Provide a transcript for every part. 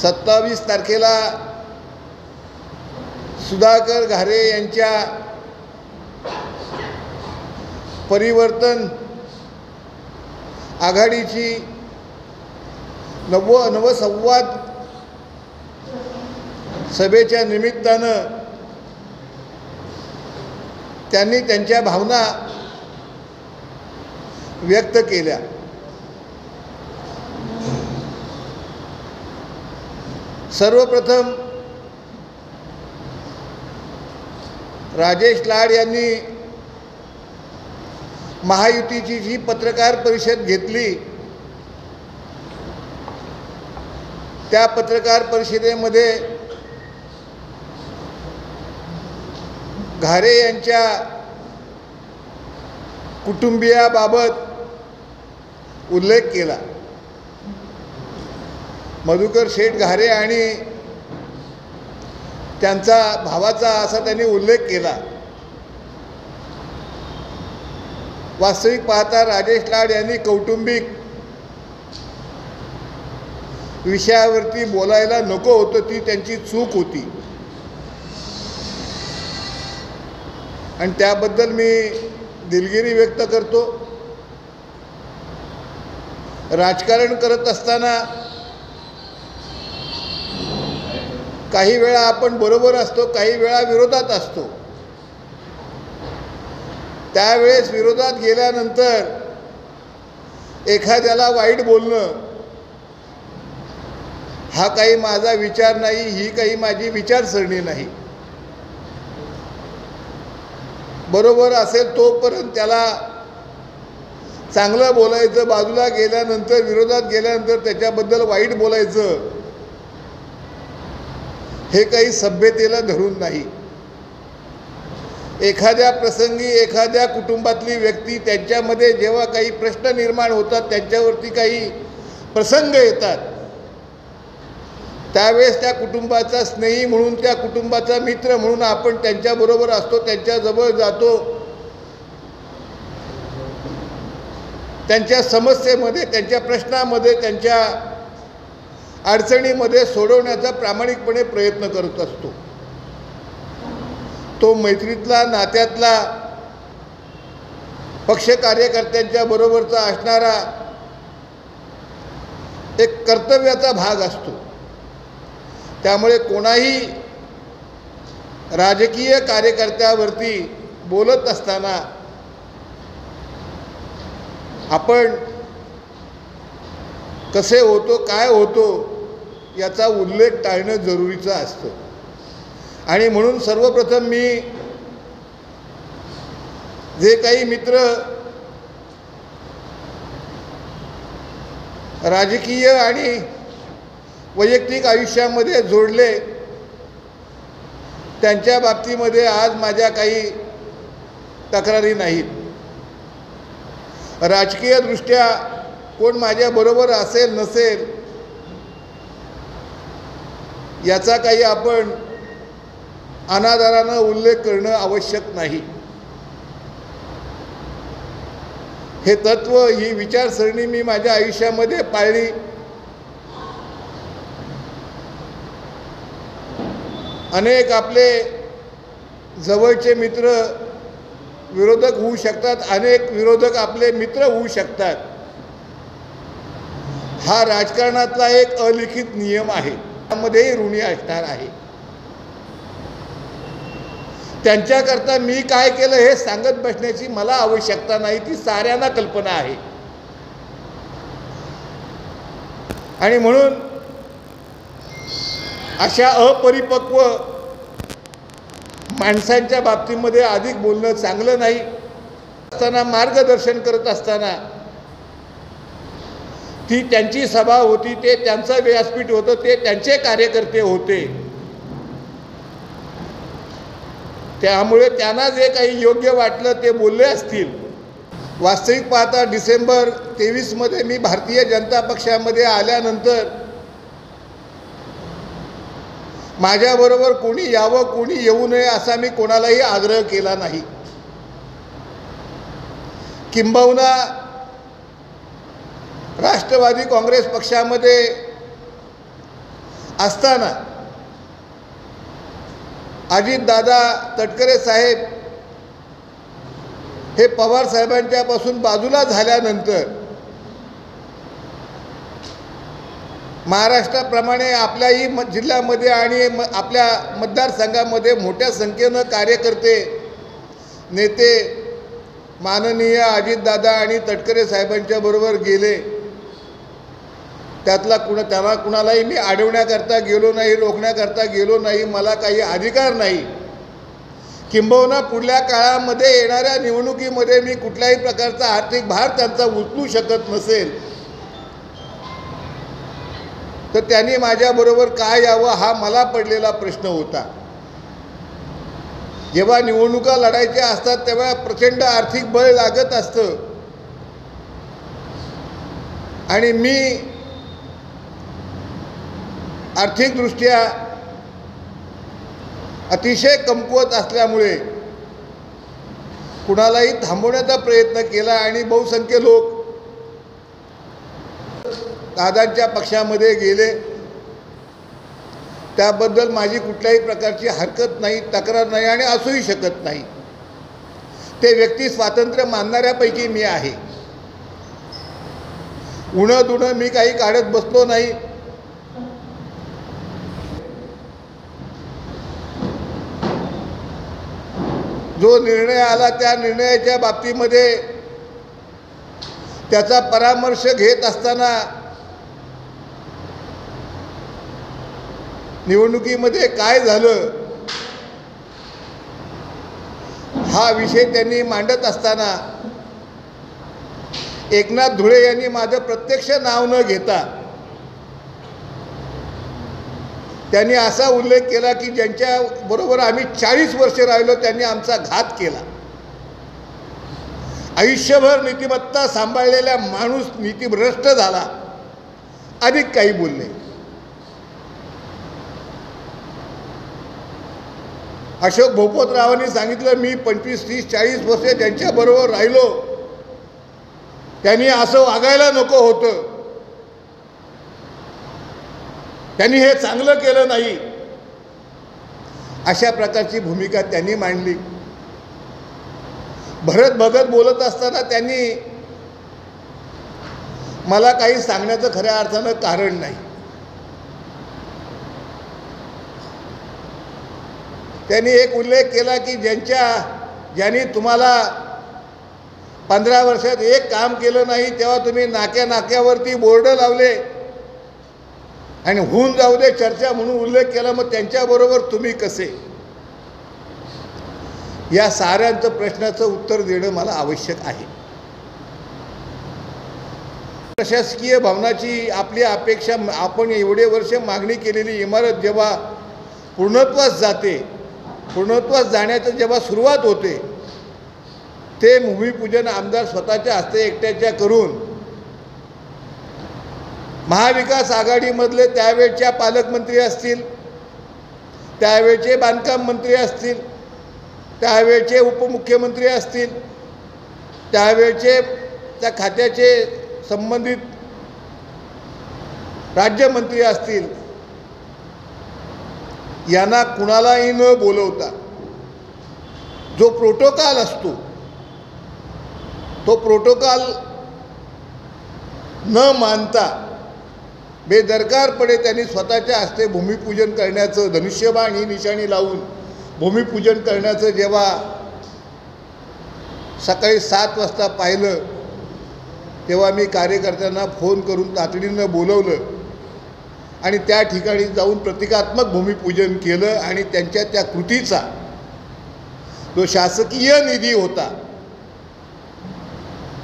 27 तारखेला सुधाकर घारे यांच्या परिवर्तन आघाडीची नवसंवाद सभेच्या निमित्तानं त्यांनी त्यांच्या भावना व्यक्त केल्या। सर्वप्रथम राजेश लाड यांनी महायुतीची जी पत्रकार परिषद घेतली त्या पत्रकार परिषदेमध्ये घारे यांच्या कुटुंबियाबाबत उल्लेख केला। मधुकर शेठ घारे आणि त्यांचा भावाचा असा त्यांनी उल्लेख केला। वास्तविक पाहता राजेश लाड यांनी कौटुंबिक विषयावरती बोलायला नको होतं, ती त्यांची चूक होती आणि त्याबद्दल मी दिलगिरी व्यक्त करतो। राजकारण करत असताना काही वेळा आपण बरोबर असतो, काही वेळा विरोधात असतो। त्यावेळेस विरोधात गेल्यानंतर एखाद्याला वाईट बोलणं हा काही माझा विचार नाही, ही काही माझी विचारसरणी नाही। बरोबर असेल तोपर्यंत त्याला चांगलं बोलायचं, बाजूला गेल्यानंतर विरोधात गेल्यानंतर त्याच्याबद्दल वाईट बोलायचं हे काही सभ्यतेला धरून नाही। एखाद्या प्रसंगी एखाद्या कुटुंबातली व्यक्ती त्यांच्यामध्ये जेव्हा काही प्रश्न निर्माण होतात, त्यांच्यावरती काही प्रसंग येतात, त्यावेळेस त्या कुटुंबाचा स्नेही म्हणून, त्या कुटुंबाचा मित्र म्हणून आपण त्यांच्याबरोबर असतो, त्यांच्याजवळ जातो, त्यांच्या समस्येमध्ये, त्यांच्या प्रश्नामध्ये, त्यांच्या अडचणीमध्ये सोडवण्याचा प्रामाणिकपणे प्रयत्न करत असतो। तो मैत्रीतला, नात्यातला, पक्ष कार्यकर्त्यांच्या बरोबरचा असणारा एक कर्तव्याचा भाग असतो। त्यामुळे कोणाही राजकीय कार्यकर्त्यावरती बोलत असताना आपण कसे होतो, काय होतो याचा उल्लेख टाळणं जरुरीचं असतं। आणि म्हणून सर्वप्रथम मी जे काही मित्र राजकीय आणि वैयक्तिक आयुष्यामध्ये जोडले त्यांच्या बाबतीमध्ये आज माझ्या काही तक्रारी नाहीत। राजकीयदृष्ट्या कोण माझ्याबरोबर असेल नसेल याचा काही आपण अनादरानं उल्लेख करणं आवश्यक नाही। हे तत्त्व, ही विचारसरणी मी माझ्या आयुष्यामध्ये पाळली। अनेक आपले जवळचे मित्र विरोधक होऊ शकतात, अनेक विरोधक आपले मित्र होऊ शकतात। हा राजकारणातला एक अलिखित नियम आहे, त्यामध्येही ऋणी असणार आहे। त्यांच्याकरता मी काय केलं हे सांगत बसण्याची मला आवश्यकता नाही, ती साऱ्यांना कल्पना आहे। आणि म्हणून अशा अपरिपक्व माणसांच्या बाबतीमध्ये अधिक बोलणं चांगलं नाही। असताना मार्गदर्शन करत असताना ती त्यांची सभा होती, ते त्यांचं व्यासपीठ होतं, ते त्यांचे कार्यकर्ते होते, त्यामुळे त्यांना जे काही योग्य वाटलं ते बोलले असतील। वास्तविक पाहता डिसेंबर 23 मध्ये मी भारतीय जनता पक्षामध्ये आल्यानंतर माझ्याबरोबर कोणी यावं, कोणी येऊ नये असा मी कोणालाही आग्रह केला नाही। किंबहुना राष्ट्रवादी काँग्रेस पक्षामध्ये असताना अजितदादा तटकरे साहेब हे पवार साहेबांच्यापासून बाजूला झाल्यानंतर महाराष्ट्राप्रमाणे आपल्याही जिल्ह्यामध्ये आणि आपल्या मतदारसंघामध्ये मोठ्या संख्येनं कार्यकर्ते नेते माननीय अजितदादा आणि तटकरे साहेबांच्या बरोबर गेले. त्यातला त्याला कुणालाही मी अडवण्याकरता गेलो नाही, रोखण्याकरता गेलो नाही. मला काही अधिकार नाही. किंबहुना पुढल्या काळामध्ये येणाऱ्या निवडणुकीमध्ये मी कुठल्याही प्रकारचा आर्थिक भार त्यांचा उचलू शकत नसेल तर त्यांनी माझ्याबरोबर काय यावं हा मला पडलेला प्रश्न होता. जेव्हा निवडणुका लढायच्या असतात तेव्हा प्रचंड आर्थिक बळ लागत असतं आणि मी आर्थिकदृष्ट्या अतिशय कमकुवत असल्यामुळे कुणालाही थांबवण्याचा प्रयत्न केला आणि बहुसंख्य लोक दादांच्या पक्षामध्ये गेले. त्याबद्दल माझी कुठल्याही प्रकारची हरकत नाही, तक्रार नाही आणि असूही शकत नाही. ते व्यक्ती स्वातंत्र्य मानणाऱ्यापैकी मी आहे. उणं दुणं मी काही काढत बसलो नाही. जो निर्णय आला त्या निर्णयाच्या बाबतीमध्ये त्याचा परामर्श घेत असताना निवडणुकीमध्ये काय झालं हा विषय त्यांनी मांडत असताना एकनाथ धुळे यांनी माझं प्रत्यक्ष नाव न घेता त्यांनी असा उल्लेख केला की ज्यांच्याबरोबर आम्ही 40 वर्षे राहिलो त्यांनी आमचा घात केला. आयुष्यभर नीतिमत्ता सांभाळलेला माणूस नीतिभ्रष्ट झाला. अधिक काही बोलले. अशोक भोपोतरावांनी सांगितलं मी 25, 30, 40 वर्षे ज्यांच्याबरोबर राहिलो त्यांनी असं वागायला नको होतं. त्यांनी हे चांगलं केलं नाही. अशा प्रकारची भूमिका त्यांनी मांडली. भरत भगत बोलत असताना त्यांनी मला काही सांगण्याचं खऱ्या अर्थानं कारण नाही. त्यांनी एक उल्लेख केला की ज्यांनी तुम्हाला 15 वर्षात एक काम केलं नाही तेव्हा तुम्ही नाक्यावरती बोर्ड लावले आणि होऊन जाऊ दे चर्चा म्हणून उल्लेख केला. मग त्यांच्याबरोबर तुम्ही कसे? या साऱ्यांचं प्रश्नाचं उत्तर देणं मला आवश्यक आहे. प्रशासकीय भवनाची आपली अपेक्षा आपण एवढे वर्ष मागणी केलेली इमारत जेव्हा पूर्णत्वास जाते, पूर्णत्वास जाण्याचं जेव्हा सुरुवात होते ते भूमिपूजन आमदार स्वतःच्या हस्ते एकट्याच्या करून महाविकास आघाडीमधले त्यावेळच्या पालकमंत्री असतील, त्यावेळचे बांधकाम मंत्री असतील, त्यावेळचे उपमुख्यमंत्री असतील, त्यावेळचे त्या खात्याचे संबंधित राज्यमंत्री असतील, यांना कुणालाही न बोलवता जो प्रोटोकॉल असतो तो प्रोटोकॉल न मानता बेदरकारपणे त्यांनी स्वतःच्या हस्ते भूमिपूजन करण्याचं, धनुष्यबाण ही निशाणी लावून भूमिपूजन करण्याचं जेव्हा सकाळी 7 वाजता पाहिलं तेव्हा मी कार्यकर्त्यांना फोन करून तातडीनं बोलवलं आणि त्या ठिकाणी जाऊन प्रतिकात्मक भूमिपूजन केलं आणि त्यांच्या त्या कृतीचा जो शासकीय निधी होता,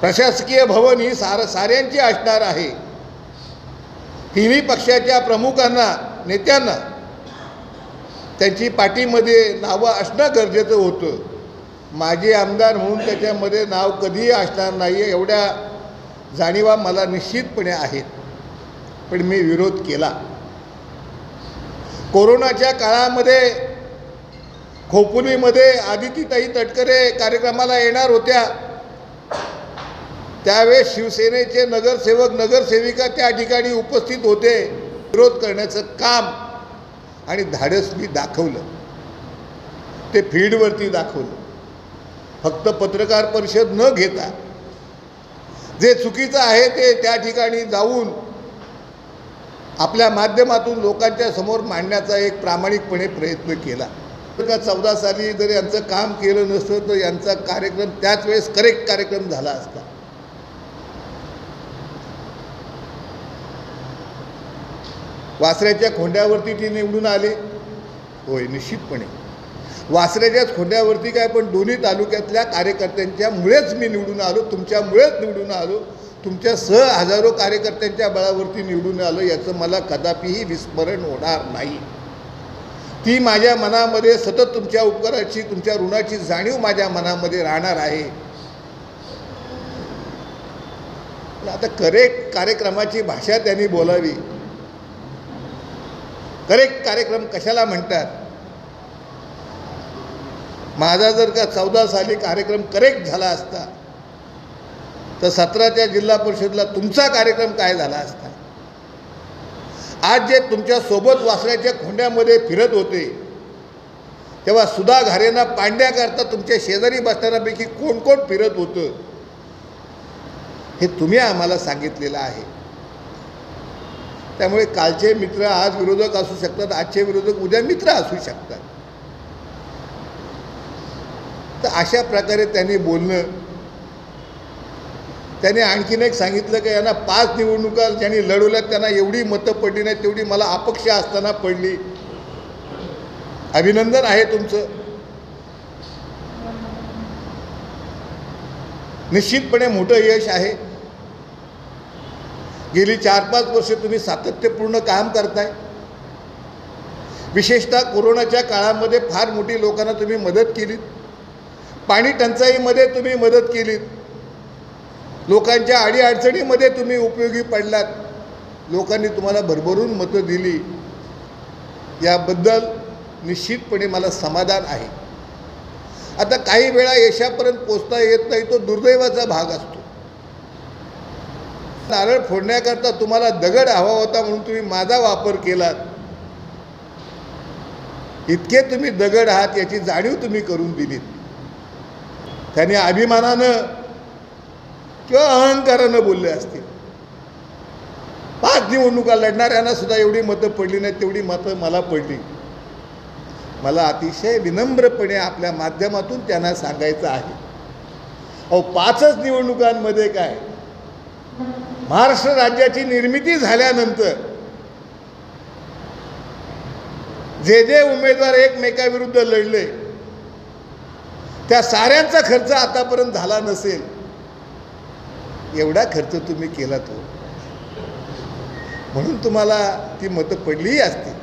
प्रशासकीय भवन ही साऱ्यांची असणार आहे. तिन्ही पक्षाच्या प्रमुखांना, नेत्यांना त्यांची पाठीमध्ये नावं असणं गरजेचं होतं. माझे आमदार म्हणून त्याच्यामध्ये नाव कधीही असणार नाही एवढ्या जाणीवा मला निश्चितपणे आहेत. पण मी विरोध केला. कोरोनाच्या काळामध्ये खोपोलीमध्ये आदितीताई तटकरे कार्यक्रमाला येणार होत्या. त्यावेळेस शिवसेनेचे नगरसेवक, नगरसेविका त्या ठिकाणी उपस्थित होते. विरोध करण्याचं काम आणि धाडस मी दाखवलं, ते फील्डवरती दाखवलं. फक्त पत्रकार परिषद न घेता जे चुकीचं आहे ते त्या ठिकाणी जाऊन आपल्या माध्यमातून लोकांच्या समोर मांडण्याचा एक प्रामाणिकपणे प्रयत्न केला. 14 साली जर यांचं काम केलं नसतं तर यांचा कार्यक्रम त्याच वेळेस करेक्ट कार्यक्रम झाला असता. वासऱ्याच्या खोंड्यावरती ते निवडून आले, होय निश्चितपणे वासऱ्याच्याच खोंड्यावरती काय, पण दोन्ही तालुक्यातल्या कार्यकर्त्यांच्या मुळेच मी निवडून आलो, तुमच्यामुळेच निवडून आलो, तुमच्या हजारो कार्यकर्त्यांच्या बळावरती निवडून आलो, याचं मला कदापिही विस्मरण होणार नाही. ती माझ्या मनामध्ये सतत तुमच्या उपकाराची, तुमच्या ऋणाची जाणीव माझ्या मनामध्ये राहणार आहे. आता करेक्ट कार्यक्रमाची भाषा त्यांनी बोलावी. करेक्ट कार्यक्रम कशाला म्हणतात? माझा जर का 14 साली कार्यक्रम करेक्ट झाला असता तर 17च्या जिल्हा परिषदला तुमचा कार्यक्रम काय झाला असता? आज जे तुमच्या सोबत वासऱ्याच्या खोंड्यामध्ये फिरत होते तेव्हा सुधा घारेंना पाडण्याकरता तुमच्या शेजारी बसणाऱ्यापैकी कोण कोण फिरत होतं हे तुम्ही आम्हाला सांगितलेलं आहे. त्यामुळे कालचे मित्र आज विरोधक असू शकतात, आजचे विरोधक उद्या मित्र असू शकतात. तर अशा प्रकारे त्यांनी बोलणं, त्याने आणखीन एक सांगितलं की यांना 5 निवडणुका ज्यांनी लढवल्यात त्यांना एवढी मतं पडली नाही तेवढी मला अपक्ष असताना पडली. अभिनंदन आहे तुमचं. निश्चितपणे मोठं यश आहे. गेली 4-5 वर्ष तुम्ही सातत्यपूर्ण काम करताय. विशेषतः कोरोनाच्या काळामध्ये फार मोठी लोकांना तुम्ही मदत केलीत. पाणी टंचाईमध्ये तुम्ही मदत केलीत. लोकांच्या अडीअडचणीमध्ये तुम्ही उपयोगी पडलात. लोकांनी तुम्हाला भरभरून मतं दिली. याबद्दल निश्चितपणे मला समाधान आहे. आता काही वेळा यशापर्यंत पोचता येत नाही, तो दुर्दैवाचा भाग असतो. नारळ फोडण्याकरता तुम्हाला दगड हवा होता म्हणून तुम्ही माझा वापर केलात. इतके तुम्ही दगड आहात याची जाणीव तुम्ही करून दिलीत. त्याने अभिमानानं किंवा अहंकारानं बोलले असतील. 5 निवडणुका लढणाऱ्यांना सुद्धा एवढी मतं पडली नाही तेवढी मतं मला पडली. मला अतिशय विनम्रपणे आपल्या माध्यमातून त्यांना सांगायचं आहे, अहो 5च निवडणुकांमध्ये काय, महाराष्ट्र राज्याची निर्मिती झाल्यानंतर जे जे उमेदवार एकमेकाविरुद्ध लढले त्या साऱ्यांचा खर्च आतापर्यंत झाला नसेल एवढा खर्च तुम्ही केला तो, म्हणून तुम्हाला ती मतं पडलीही असतील.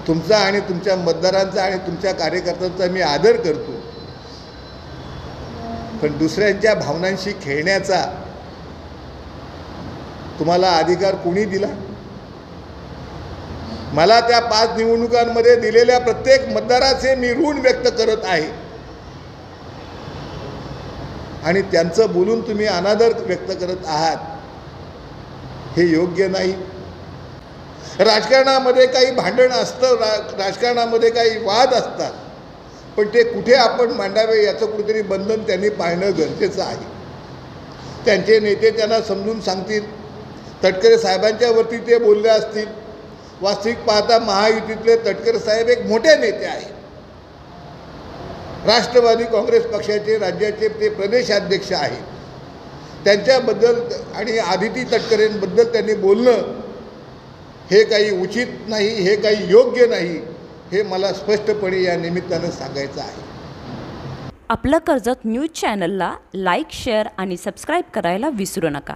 तुमचा आणि तुमच्या मतदारांचा आणि तुमच्या कार्यकर्त्यांचा मी आदर करतो, पण दुसऱ्यांच्या भावनांशी खेळण्याचा तुम्हाला अधिकार कोणी दिला? मला त्या 5 निवडणुकांमध्ये दिलेल्या प्रत्येक मतदाराचे मी ऋण व्यक्त करत आहे आणि त्यांचं बोलून तुम्ही अनादर व्यक्त करत आहात, हे योग्य नाही. राजकारणामध्ये काही भांडण असतं, राजकारणामध्ये काही वाद असतात, पण ते कुठे आपण मांडावे याचं कुठेतरी बंधन त्यांनी पाळणं गरजेचं आहे. त्यांचे नेते त्यांना समजून सांगतील. तटकरे साहेबांच्या वरती ते बोलले असतील. वास्तविक पाहता महायुतीतले तटकरे साहेब एक मोठे नेते आहेत. राष्ट्रवादी काँग्रेस पक्षाचे राज्याचे ते प्रदेशाध्यक्ष आहेत. त्यांच्याबद्दल आणि आदिती तटकरेंबद्दल त्यांनी बोलणं हे काही उचित नाही, हे काही योग्य नाही, हे मला स्पष्टपणे या निमित्तानं सांगायचं आहे. आपलं कर्जत न्यूज चॅनलला लाईक, शेअर आणि सबस्क्राईब करायला विसरू नका.